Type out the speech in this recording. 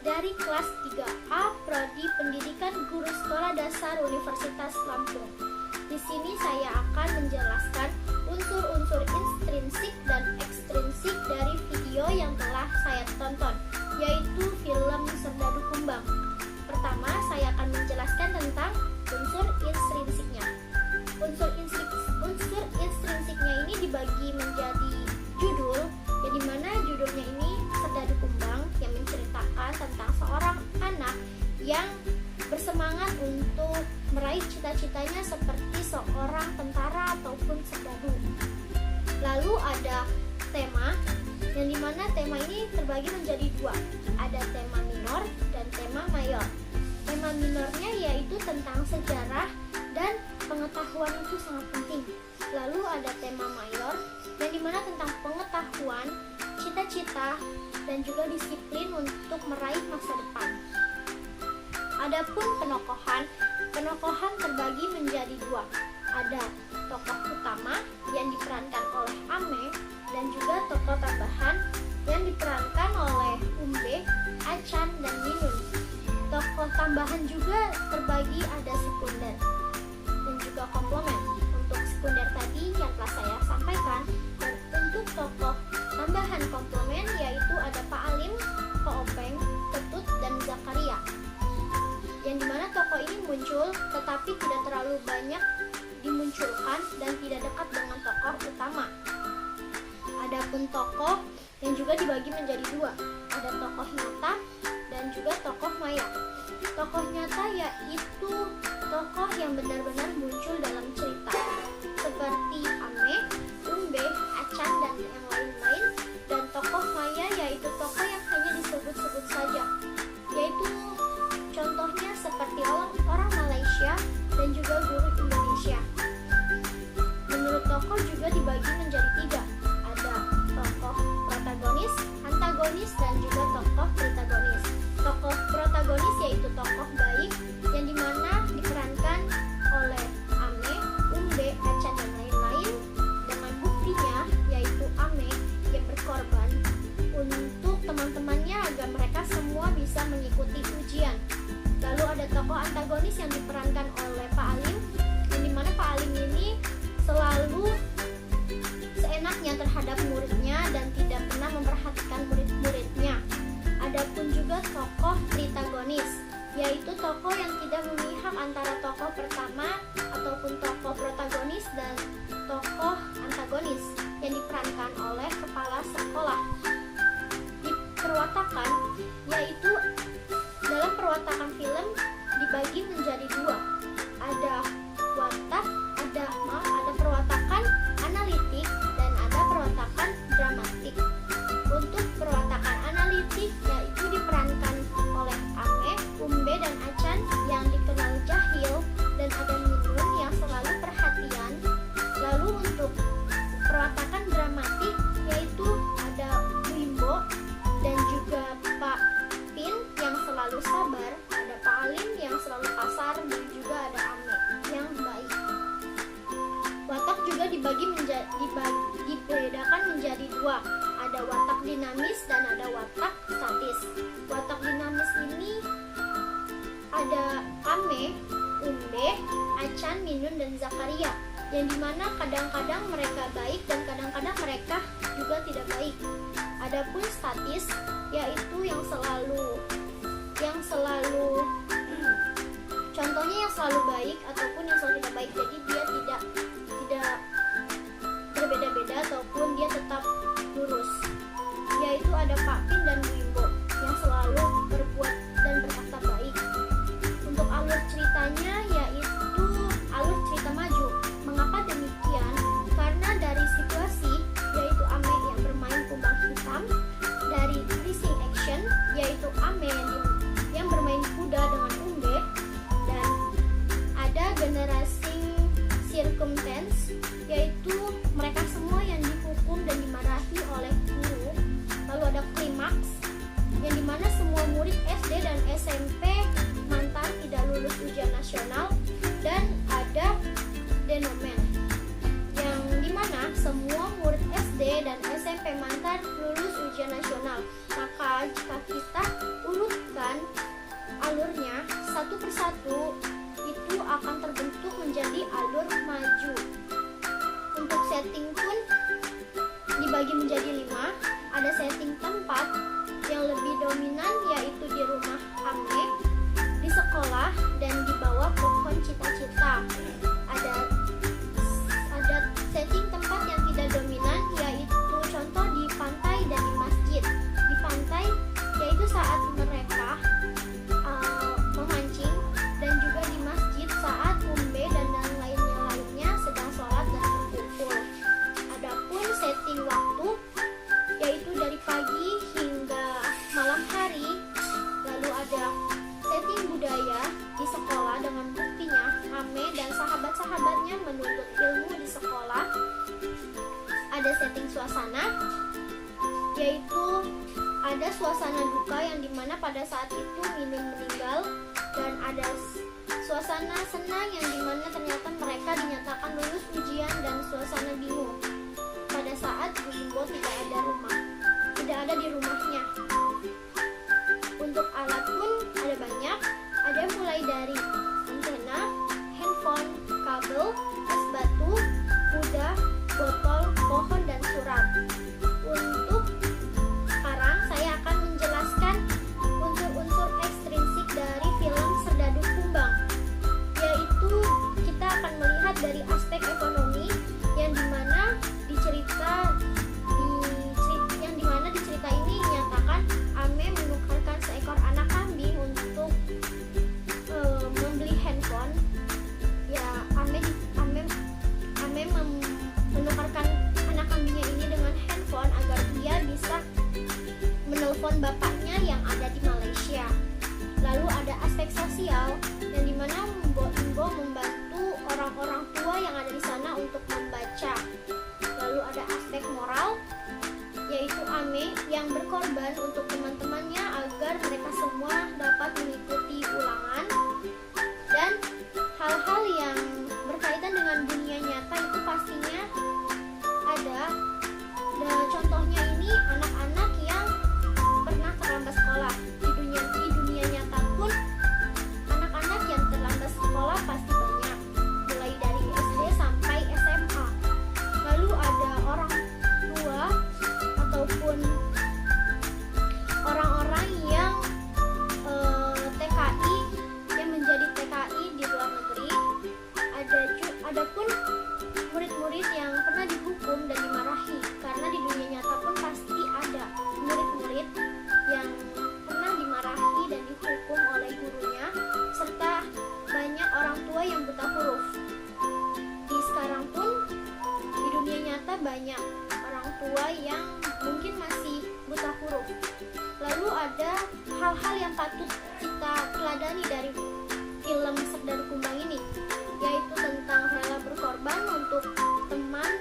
dari kelas 3A Prodi Pendidikan Guru Sekolah Dasar Universitas Lampung. Di sini saya akan menjelaskan unsur-unsur intrinsik dan ekstrinsik dari video yang telah saya tonton, yaitu film Serdadu Kumbang. Pertama, saya akan menjelaskan tentang unsur intrinsiknya. Unsur intrinsiknya ini dibagi menjadi judul, yang dimana judulnya ini Serdadu Kumbang, yang menceritakan tentang seorang anak yang bersemangat untuk meraih cita-citanya seperti seorang tentara ataupun serdadu. Lalu ada tema, yang dimana tema ini terbagi menjadi dua. Ada tema minor dan tema mayor. Tema minornya yaitu tentang sejarah dan pengetahuan itu sangat penting. Lalu ada tema mayor, yang dimana tentang pengetahuan, cita-cita, dan juga disiplin untuk meraih masa depan. Adapun penokohan terbagi menjadi dua. Ada tokoh utama yang diperankan oleh Ame dan juga tokoh tambahan yang diperankan oleh Umbe, Acan, dan Minun. Tokoh tambahan juga terbagi ada sekunder dan juga komplement. Untuk sekunder tadi yang telah saya sampaikan, dan untuk tokoh tambahan komplement yaitu ada Pak Alim, Pak Openg, Ketut, dan Zakaria. Yang dimana tokoh ini muncul tetapi tidak terlalu banyak dimunculkan dan tidak dekat dengan tokoh utama. Adapun tokoh yang juga dibagi menjadi dua, ada tokoh nyata dan juga tokoh maya. Tokoh nyata yaitu tokoh yang benar-benar muncul dalam cerita, seperti Ame, Umbe, Acan, dan yang lain-lain. Dan tokoh maya yaitu tokoh yang hanya disebut-sebut saja, yaitu contohnya seperti orang Malaysia dan juga guru Indonesia. Menurut tokoh juga dibagi menjadi tiga. Ada tokoh protagonis, antagonis, dan juga tokoh protagonis. Tokoh protagonis yaitu tokoh baik yang dimana diperankan oleh Ame, Umbe, Acan, dan lain-lain. Dengan buktinya yaitu Ame yang berkorban untuk teman-temannya agar mereka semua bisa mengikuti ujian. Lalu ada tokoh antagonis yang diperankan oleh Pak Alim, yang dimana Pak Alim ini selalu seenaknya terhadap muridnya dan tidak pernah memperhatikan murid-muridnya. Adapun juga tokoh tritagonis, yaitu tokoh yang tidak memihak antara tokoh pertama ataupun tokoh protagonis dan tokoh antagonis, yang diperankan oleh kepala sekolah. Perwatakan, yaitu dalam perwatakan film dibagi menjadi dua. Ada ada perwatakan analitik dan ada perwatakan dramatik. Untuk perwatakan analitik yaitu diperankan oleh Ame, Umbe, dan Acan yang dikenal jahil, dan ada Minun yang selalu perhatian. Lalu untuk perwatakan dramatik yaitu ada Wimbo dan juga Pak Pin yang selalu sabar, ada Pak Alim yang selalu kasar, dan juga ada Ame yang baik. Watak juga dibedakan menjadi dua, ada watak dinamis dan ada watak statis. Watak dinamis ini ada Ame, Umbe, Acan, Minun, dan Zakaria, yang dimana kadang-kadang mereka baik dan kadang-kadang mereka juga tidak baik. Adapun statis yaitu yang selalu contohnya yang selalu baik ataupun yang selalu tidak baik, jadi dia tidak berbeda-beda ataupun dia tetap lurus, yaitu ada Pak Pin dan Wimbo yang selalu berbuat dan berkata baik. Untuk alur ceritanya yaitu alur cerita maju. Mengapa demikian? Karena dari situasi yaitu Ame yang bermain kumbang hitam, dari racing action yaitu Ame yang bermain kuda dengan Umbe, dan ada generasi jika kita urutkan alurnya satu persatu, itu akan terbentuk menjadi alur maju. Untuk setting pun dibagi menjadi 5. Ada setting tempat yang lebih dominan, yaitu di rumah Ame, di sekolah, dan di bawah pohon cita-cita. Ada setting tempat yang tidak dominan, yaitu contoh di pantai dan di masjid. Di pantai yaitu saat mereka memancing, dan juga di masjid saat umbe dan lainnya sedang sholat dan berkumpul. Adapun setting waktu yaitu dari pagi hingga malam hari. Lalu ada setting budaya di sekolah, dengan buktinya Ame dan sahabat-sahabatnya menuntut ilmu di sekolah. Ada setting suasana, yaitu ada suasana duka yang dimana pada saat itu Mimin meninggal, dan ada suasana senang yang dimana ternyata mereka dinyatakan lulus ujian, dan suasana bingung pada saat Bu Limbo tidak ada di rumahnya. Untuk alat pun ada banyak, ada mulai dari antena, handphone, kabel, es batu, kuda, botol, pohon, dan surat. Untuk sekarang saya akan menjelaskan unsur-unsur ekstrinsik dari film Serdadu Kumbang, yaitu kita akan melihat dari aspek ekonomi yang dimana di cerita ini dinyatakan Ame menukarkan seekor anak kambing untuk membeli handphone. Ya, Ame menukarkan anak kambingnya ini dengan handphone agar dia bisa menelpon bapaknya yang ada di Malaysia. Lalu ada aspek sosial yang dimana Mbok membantu orang-orang tua yang ada di sana untuk membaca. Lalu ada aspek moral, yaitu Ame yang berkorban untuk teman-temannya agar mereka semua dapat mengikuti ulangan. Dan hal-hal yang berkaitan dengan dunia nyata itu pastinya ada. Dan contohnya ini anak-anak yang pernah terlambat sekolah. Di dunia nyata pun anak-anak yang terlambat sekolah pasti banyak, mulai dari SD sampai SMA. Lalu ada orang tua ataupun orang-orang yang TKI, yang menjadi TKI di luar negeri. Ada pun murid-murid yang pernah dihukum dan dimarahi, karena di dunia nyata pun pasti ada murid-murid yang pernah dimarahi dan dihukum oleh gurunya, serta banyak orang tua yang buta huruf. Di sekarang pun di dunia nyata banyak orang tua yang mungkin masih buta huruf. Lalu ada hal-hal yang patut kita teladani dari film Serdadu Kumbang ini, yaitu tentang rela berkorban untuk teman